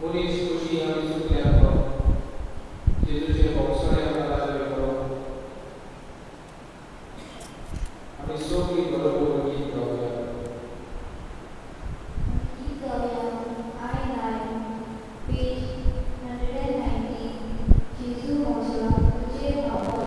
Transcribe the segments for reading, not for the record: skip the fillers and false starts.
बरीच खुशी आम्ही चुकल्या जेजूचे पावसाळे आम्हाला करो आम्ही सोबी बरोबर गीत गाऊया. गीत गाऊया I9 पेज 119 जेजू मोजला तुझे भाव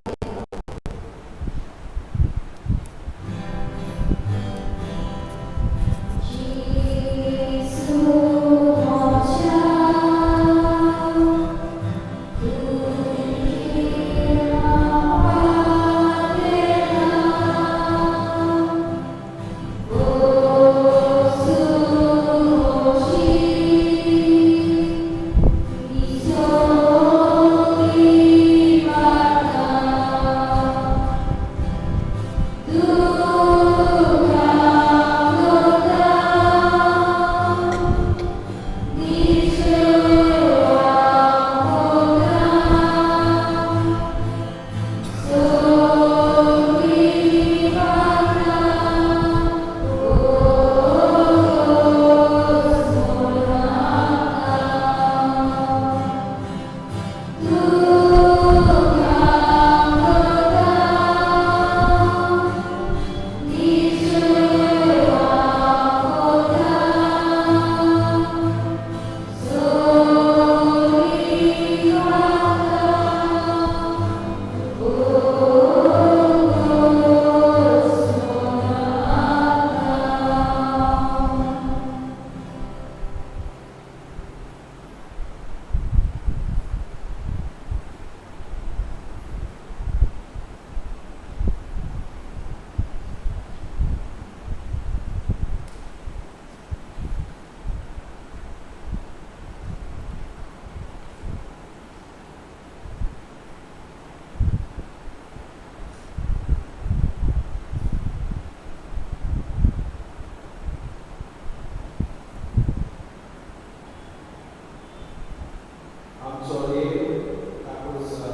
आमचो देव काकुळसा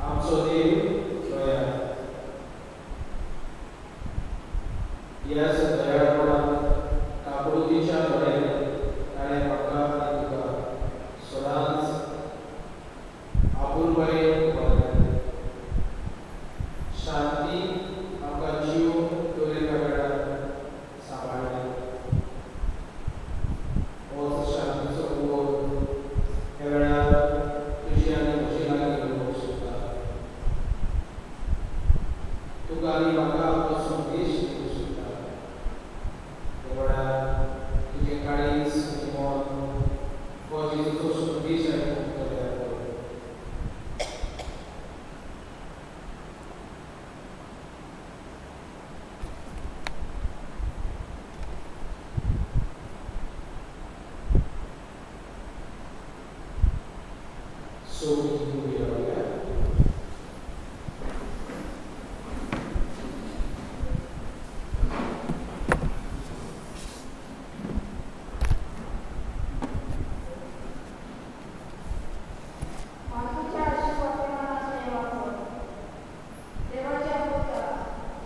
आमचो देव दया या दयाळपणात काकुळतीच्या बऱ्याने ताणे पक्का आणि तुका सदांच आपुलपणे उभारले. शांती आमकां जीव दवरिल्ल्या वेळार सांबाळ्ळी. होच शांतीचो उगम ह्या वेळार तुजी आनी म्हजी लागीं येवंक सोदता. तुका आनी म्हाका आपलो संदेश दिवंक सोदता. ह्या वेळार तुजें काळीज आनी मन हो जेजूचो संदेश आयकूंक तयार कर. सोबीत उबी रावया. मातीच्या आशीर्वादाचा सेवा कर. देवाच्या पुत्रा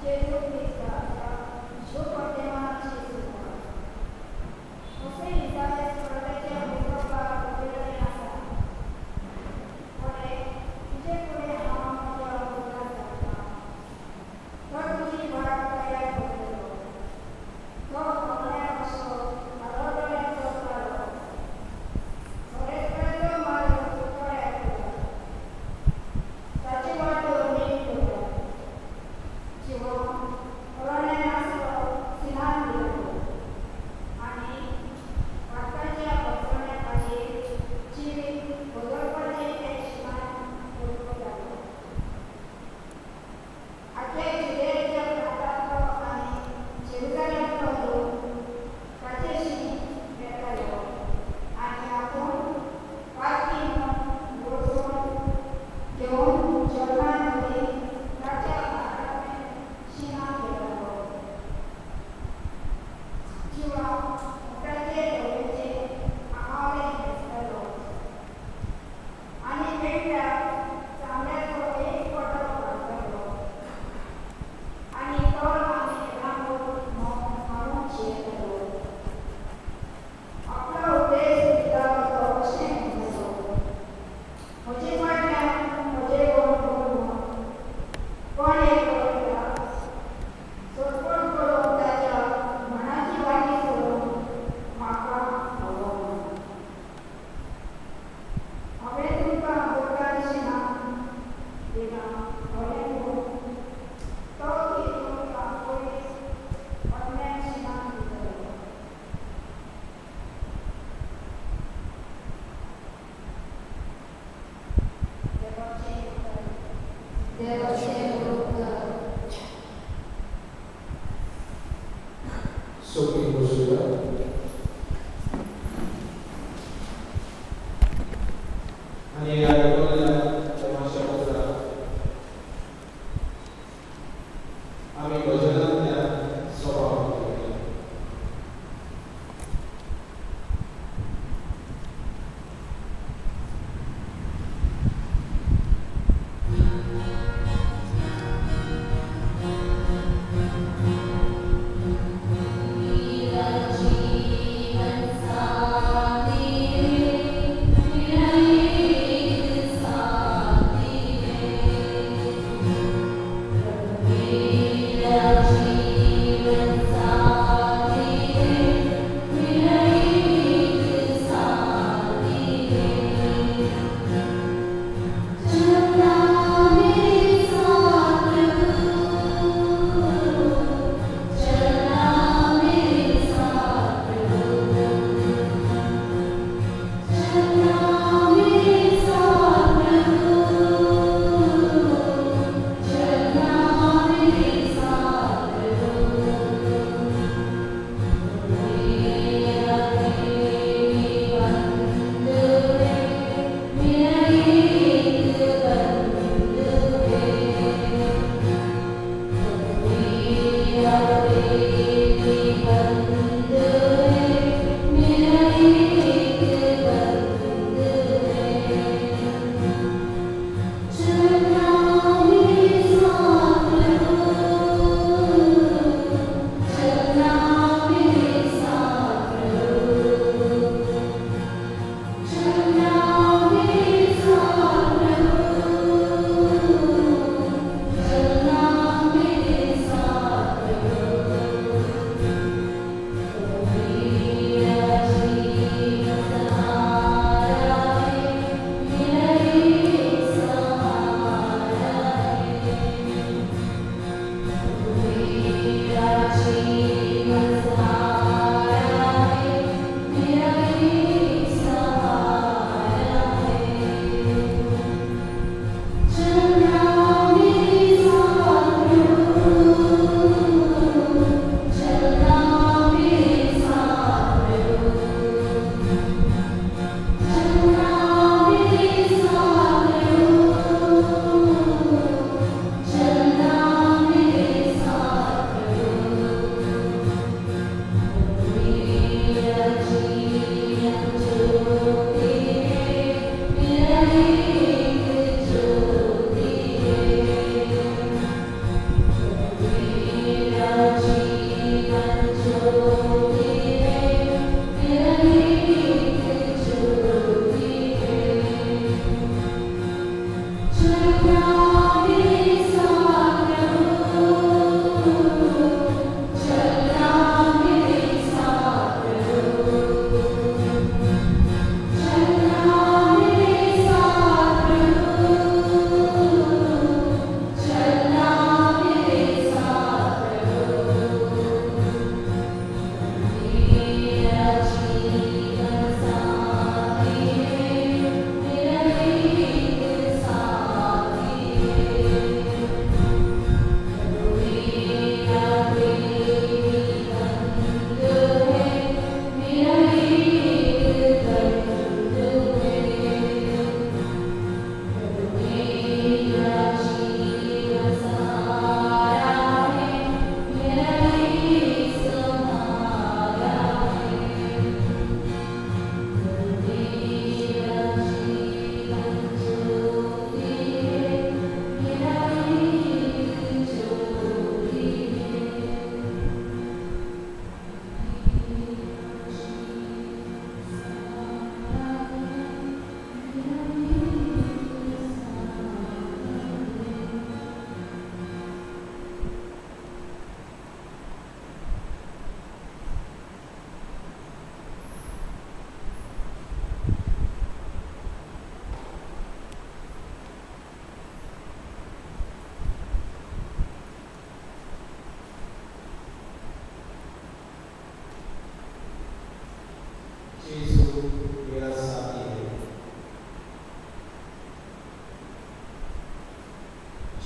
जेजू ख्रिस्ता या शुभवर्तमानाची सुरुवात. असे इसावे स्वर्गाच्या भूभागावर उभे आसा. पुढे आणि आठवलेल्या तमाशाचा आम्ही भजनातल्या स्वभाव केला.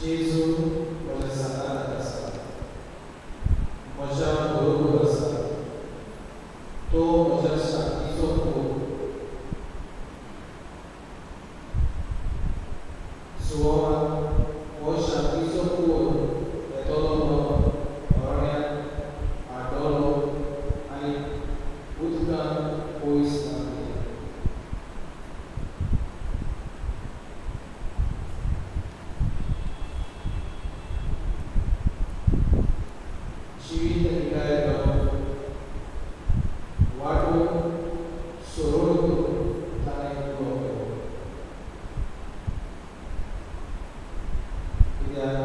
जेजू म्हज्या सांगात आसा, म्हज्या बरोबर आसा, तो म्हज्या शांतीचो पूत. पोयस लागले. जिवीत निकाय वाटून सोडून ताणे कित्याक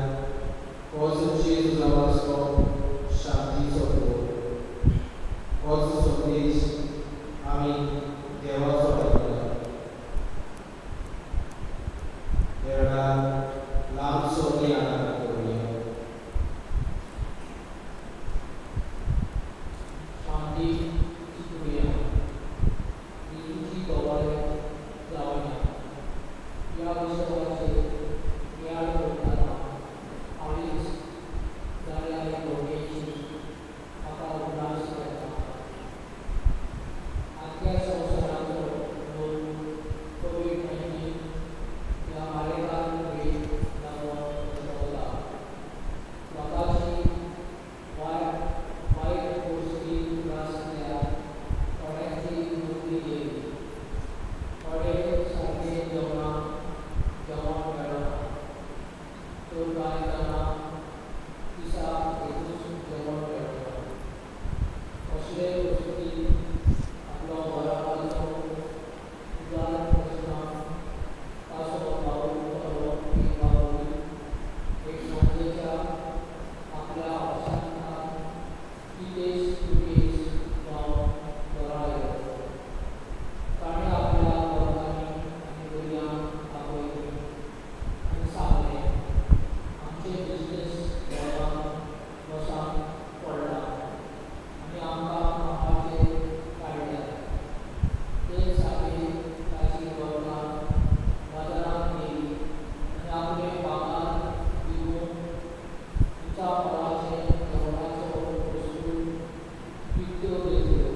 चीज जावन आसलो शांतीचो होच संदेश आमी देवाचो आयकला. ह्या वेळार ल्हानसो ध्यान करूया. शांती चिंतूया. येशूची गवाय जावया. ह्या विशवाचेर याद करतना हालींच जाल्ल्या ह्या घडणेची म्हाका उगडास येता. आख्या संवसाराचो लोक कोवीड-19 ह्या मालिकान लेगीत लागून जगता. लोकांची वायट परिस्थिती त्रासल्या थोड्यांची मृत्यू गेली. थोडे सारके जेवण मेळना. तर कांय जाणां दिसाक एकूच जेवण मेळटा. असले परिस्थितींत आपलो घराचो उजार आसतना ताचो पावल उखलप ही बाबूय एक सांजेच्या आपल्या अशांतान कितेंच दुखेस जावन घरा येता. ताणें आपल्या वर्गांनी आनी भुरग्यांक आपयलीं आनी सांगलें, आमचें बिजनस देवान वसाक पडलां आनी आमकां कामाचेर काडल्यात. ते दिसांनी ताची वर्गां बाजारांत गेलीं आनी आपले पागार दिवून उंचापणाचे जेवणाच्यो वस्तू विकत्यो घेतल्यो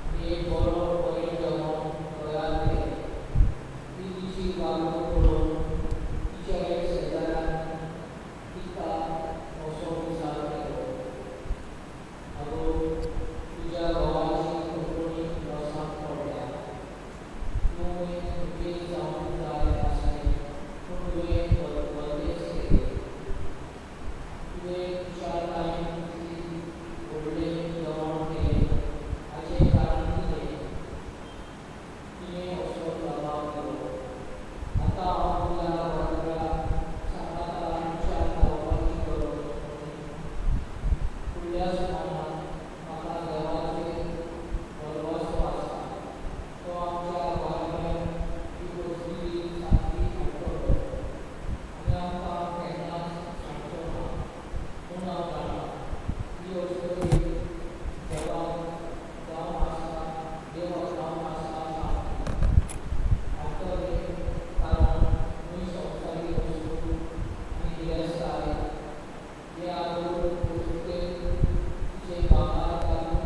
आनी एक बरें जेवण तयार केलें. ती दिशी लागून पळोवन तिच्या एक शेजाऱ्यान तिका असो विचार केलो, आगो, तुज्या घोवाची कंपनी लॉसांत पडल्या. तुवें मुखेल जावंक जाय आसलें पूण तुवें बंदेच केलें. तुवें कुशालकायेन व्हडलें जेवण केलें हाचें कारण कितें? तिणें असो जबाब दिलो, आतां हांव तुज्या घरांतल्यान सांगाता कुशाल रावपाची गरज न्हय. फुडल्या सुमारान म्हाका देवाचेर भरवंसो आसा. तो आमच्या गोंयांत ही परिस्थिती सारकी हाडटलो आनी आमकां केन्नाच सांडचो ना. पूण हांव जाणा ही अडचण देवाक जावन आसा शांती. हाडटले कारण खंय संवसारीक वस्तू आनी गिरेस्ताय हे आदोळ वस्तुंचेर तिचें भांगर घालून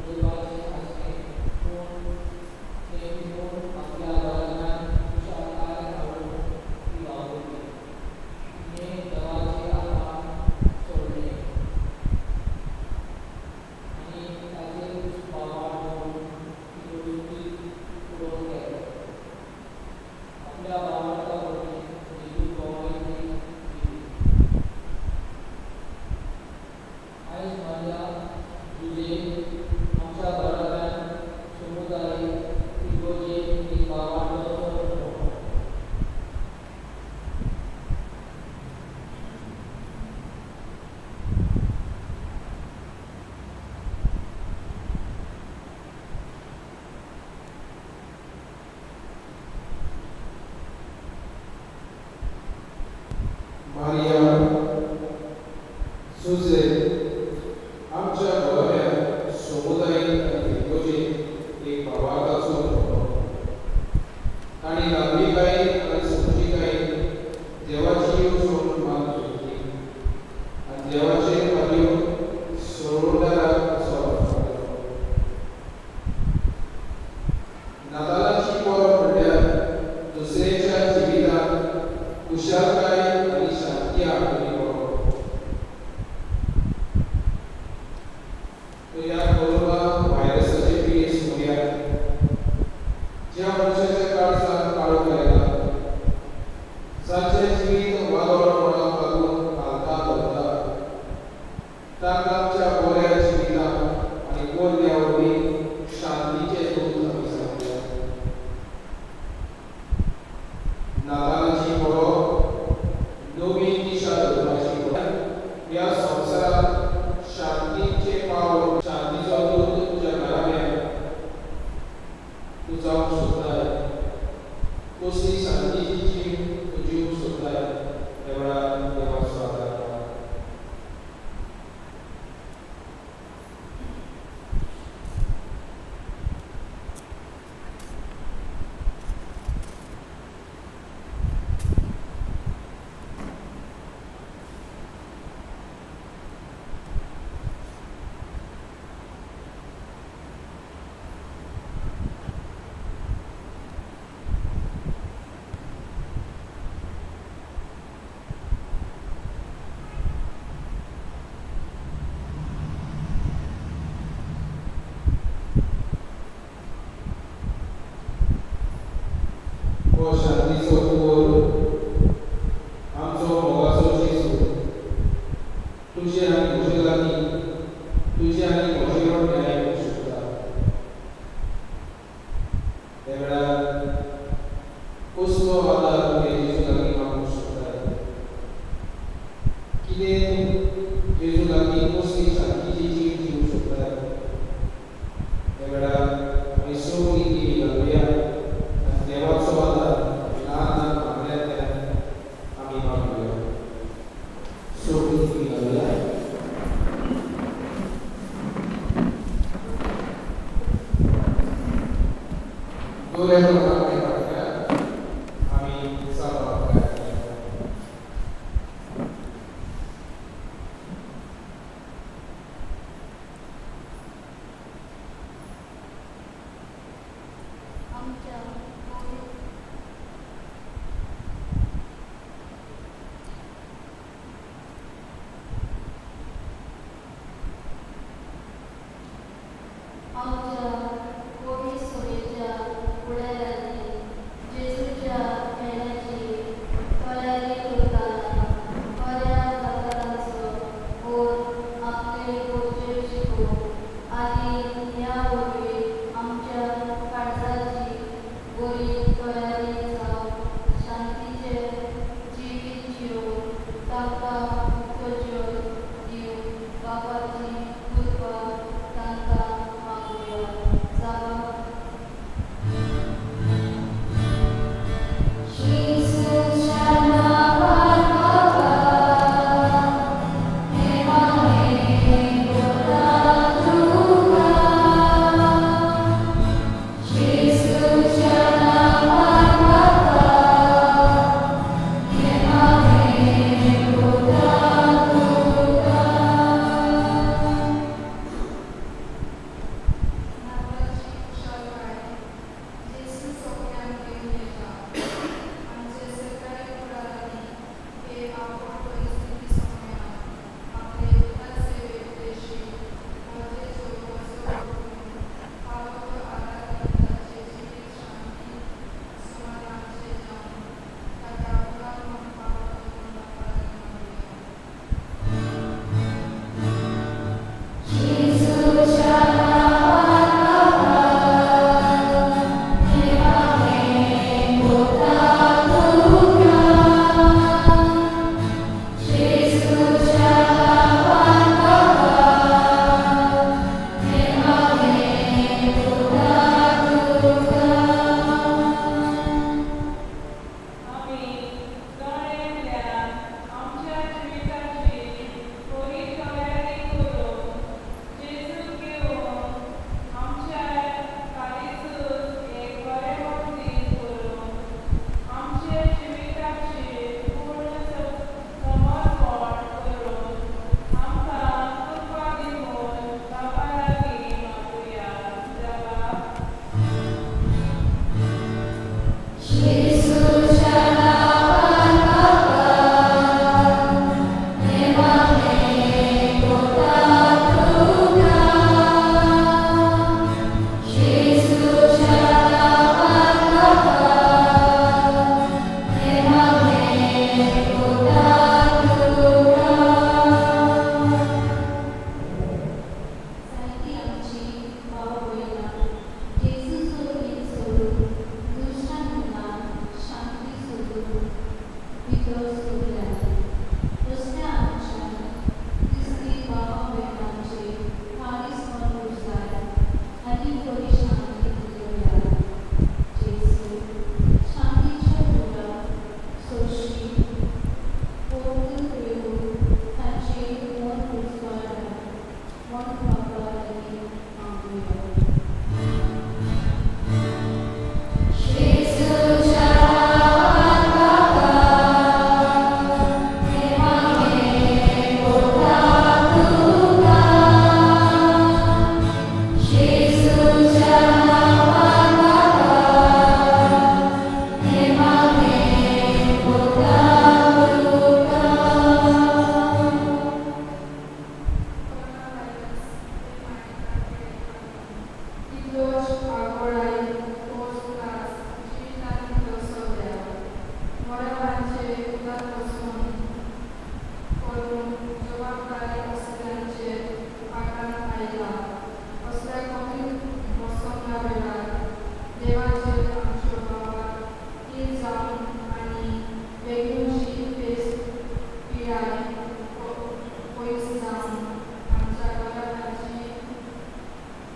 उडोवपाचें आसलें. पूण तें विकून आपल्या घरांतल्यान कुशालकाय हाडून ती वावुरली. तिणें देवाचें आव्हान सोडलें आनी ताचेरूच बोवाळ दवरून ती परिस्थिती फुडो केलो. आपल्या भावार्था वरवीं जेजू गवाय दिली. आयज माझ्या जुजेन आमच्या घरांतल्यान समुदायीक इगोर्जेन एक भावार्थाचो अनुभव. Maria Suze आमच्या गोव्या समुदायात इगोर्जेन एक भावार्थाचो अनुभव. ताणी धार्मिकायेन आनी समजीकायेन देवाची सोडून मान घेतली आनी देवाचे कार्य सोडूंडाराक असो वापरलो. नातालाची परब म्हणल्यार दुसऱ्याच्या जिवितांत कुशालकाय आनी शांती हाडपी परब. ह्या कोरोना व्हायरसाचे पिडेंत वेळार आमी सगळीं ती घालुया आनी देवाचो आदार ल्हान ल्हान भांगऱ्यांतल्यान आमी मागुया. सगळीं ती घालुया. दोऱ्या प्रमाणे वाटल्या आमी सांगपाक प्रयत्न करया. आमच्या कोविड सोयेच्या फुडारांनी जेजूच्या मेलाची तयारी करताना बऱ्या प्रकारांचो बोध आपले गोंयचेर शिकोवप आनी ह्या वरवीं आमच्या काळजाची बरी तयारी जावप, शांतीचे जिवीत जिवून तांकां मुक्त्यो दिवं बापाची कृपा तांकां मागुया. जावं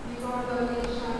Before the nation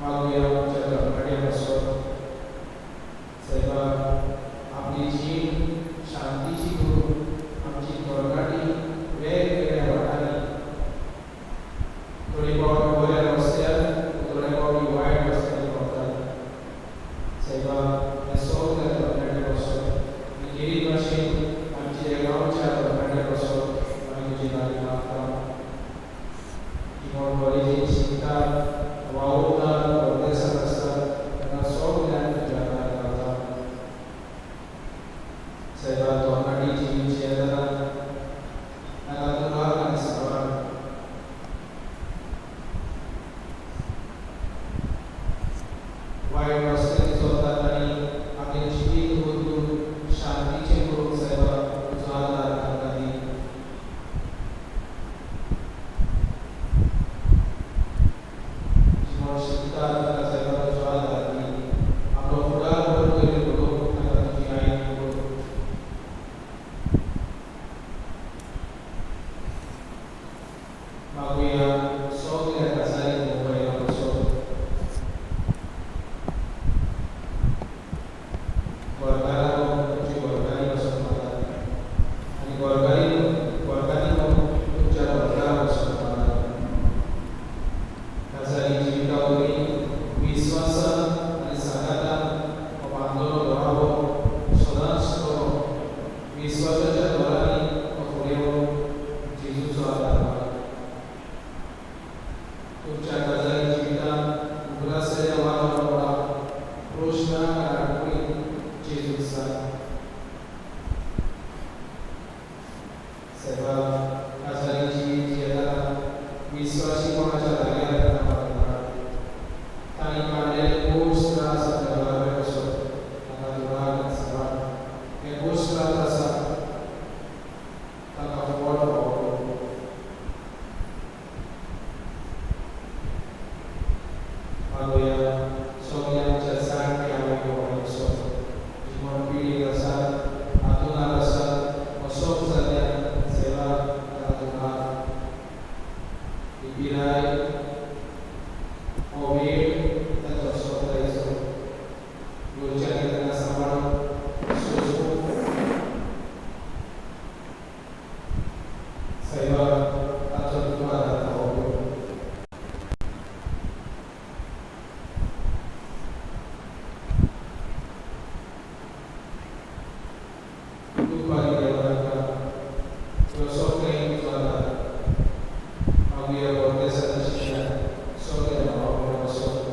मागूया आमच्या धर्मड्यापासून सेवा आपली जीण शांतीची करून आमची घरकाटी वेगवेगळ्या वाटांनी थोडी पावटी बऱ्या रस्त्यार थोड्या पावटी वायट रस्त्यार पावतात सेवा ह्या सगळ्या धर्मड्यापासून गिरीत भाशेन आमच्या गांवच्या धर्मड्यापासून आमी तुजी नावी मागता किंवा बरी जी शिकतात वावुरतात परदेशात असतात त्यांना सगळ्यांक तुज्या नांवान घालता सेवा तोरणाटी जी शेजारान ताका दुलार आनी सांबाळ वायट रस्त्यार चलतात आनी आपलें जिवीत बदलून शांतीचें करून सेवा तुजो आदार तांकां दी जीवन शिकतात ताका सेवा तुजो आदार दी आपलो फुडार बरो तरेन घडोवंक ताका तुजी आयन कर मागुया सगळ्या कासारीक मोकळ्या पासून गोरकारांक तुमची गोरकारी पासून मागात आनी गोरकारीक तुमच्या गोरकारा पासून मागात कासारी जिविता वरवीं विस्वासान आनी सागातान हो बांदलो दोळावो सदांच करो विस्वासाच्या दोरांनी हो फुडें व्हरून जेजूचो आदार माग तुमच्या कासारी जिवितांत उगडासलेल्या वातावरणा रोशनाक आडकुळीन जेजूक सांग सेवा कासारी जिवीत जियेतना विस्वासीपणाच्या जाग्यार तांकां पावयता तांणी काडलेले खूब त्रास आपल्या घराकडे पासून तांकां दुलार सांबाळ हे खूब त्रास आसा तांकां फुकट पावो मागुया सगळ्या आमच्या जाणट्या आवय बापाय पासून जीवन पिडीत आसात हातूंत आसात असो जाल्ल्यान सेवा ताका दुलार ही पिराय हो वेळ ताचो सोंपतायचो गोंयच्यांनी ताका सांबाळून सोंसूंक सेवा ताचो तुका आदार हो दुपारी देवरांका ह्यो सगळें तुजो आदार मागुया परदेशांत आशिल्ल्या सगळ्या भावा भयणां पासून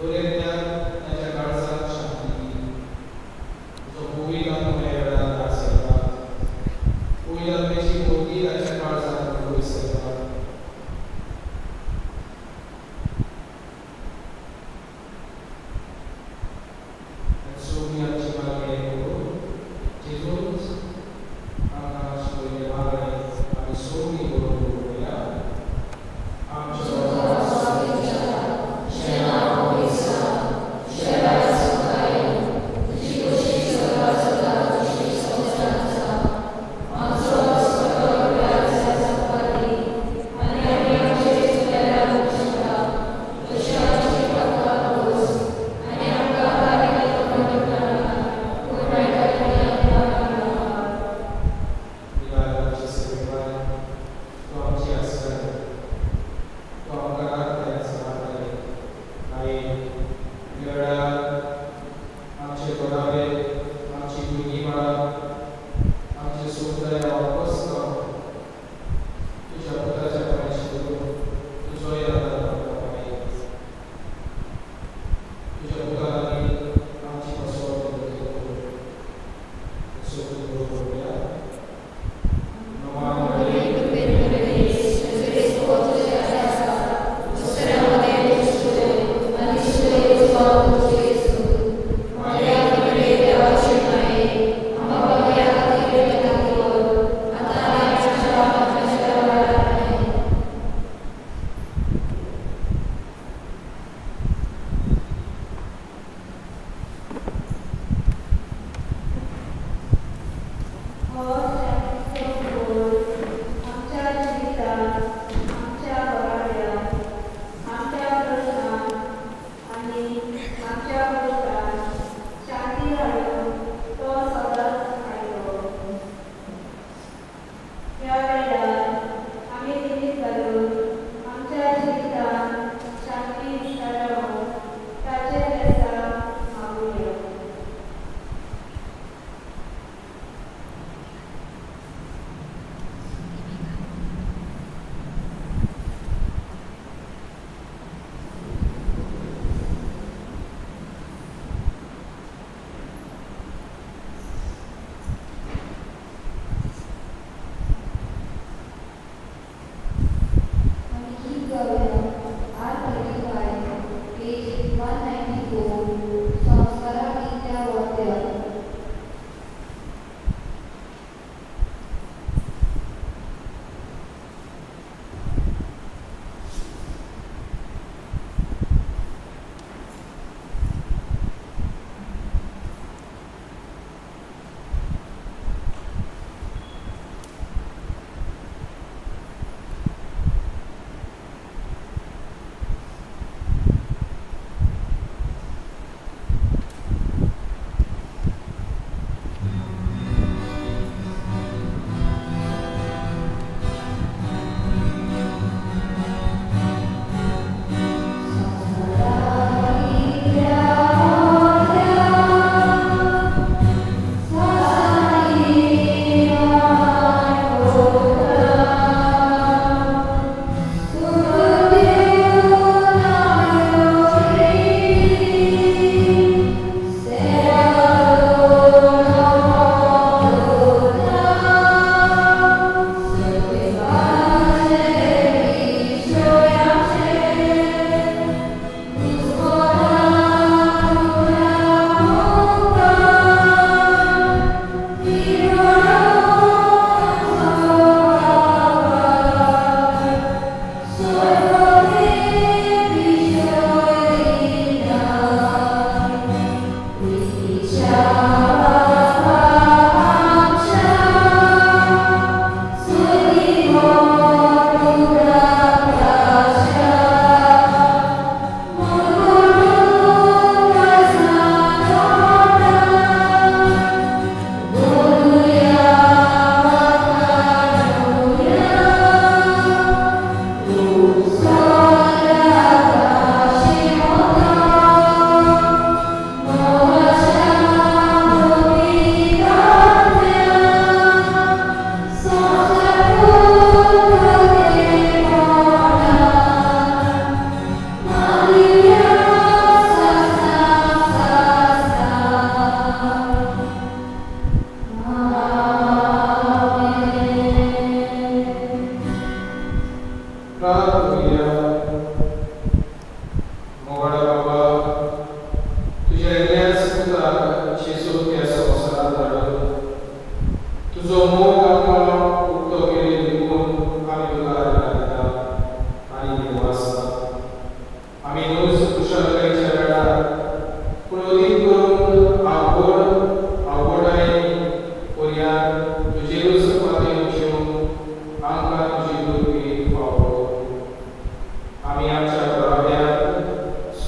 दुरेत्या त्याच्या काळजात शांती दिली. जो भूमिकामुळे वेळात असेल उयर्मेची मोठी त्याच्या काळजात विसरला. सोनियाची मागणी करून जेजूच आकाश पहिले मागणे आणि सोनी करून बोलूया. आमच्या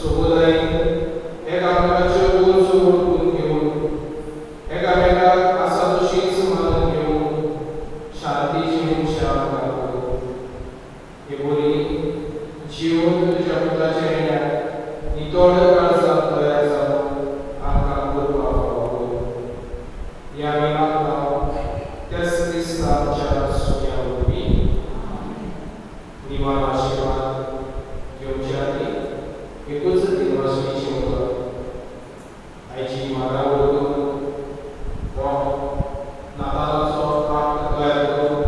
समुदाय एकामेकाचे उंच ओळखून घेऊन एकामेकाक आसा तशीच मानून घेऊन शांतीची उर्शा काढतो. हे बोली जीवन तुझ्या मुलाच्या येण्यात नितोड काळजात तयार जावन आमकां करपाक फावो. ह्या मिलाक नांव त्याच क्रिस्तांच्या सुन्या वरवीं निवान आशिर्वाद घेवचे आदी एकूच दिनवासणीची मुदत आयची म्हारा वळखून हो नातालाचो पाठ तयार करून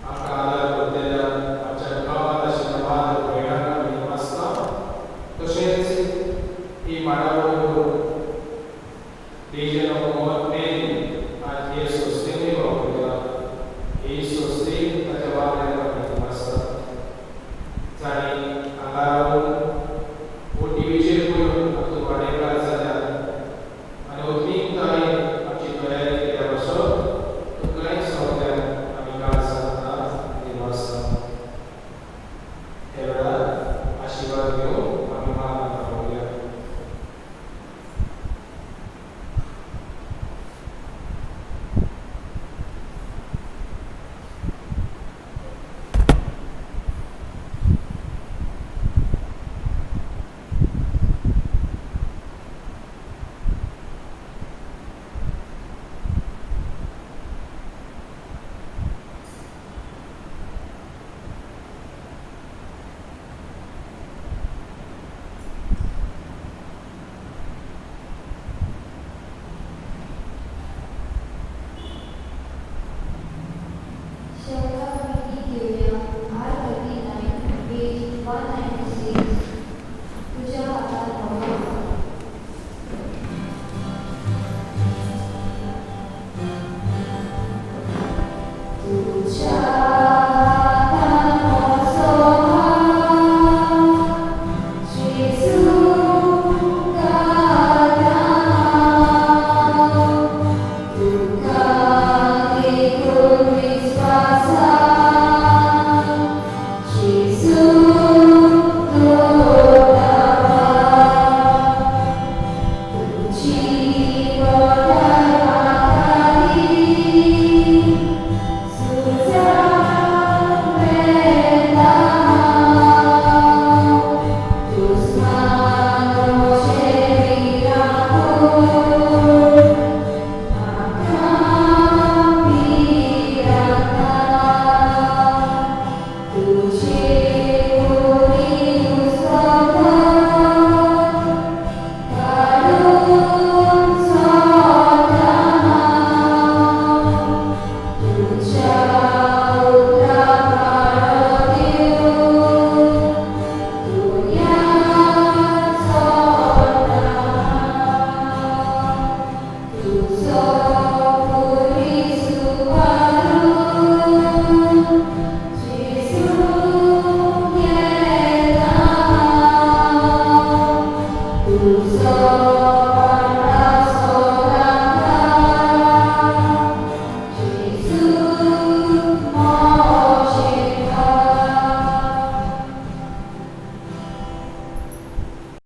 आमकां आदार करतल्या आमच्या गांवांत आशिल्ल्या बाद भयणांक आमी वाचता. तशेंच ही म्हारा वळखून तेजे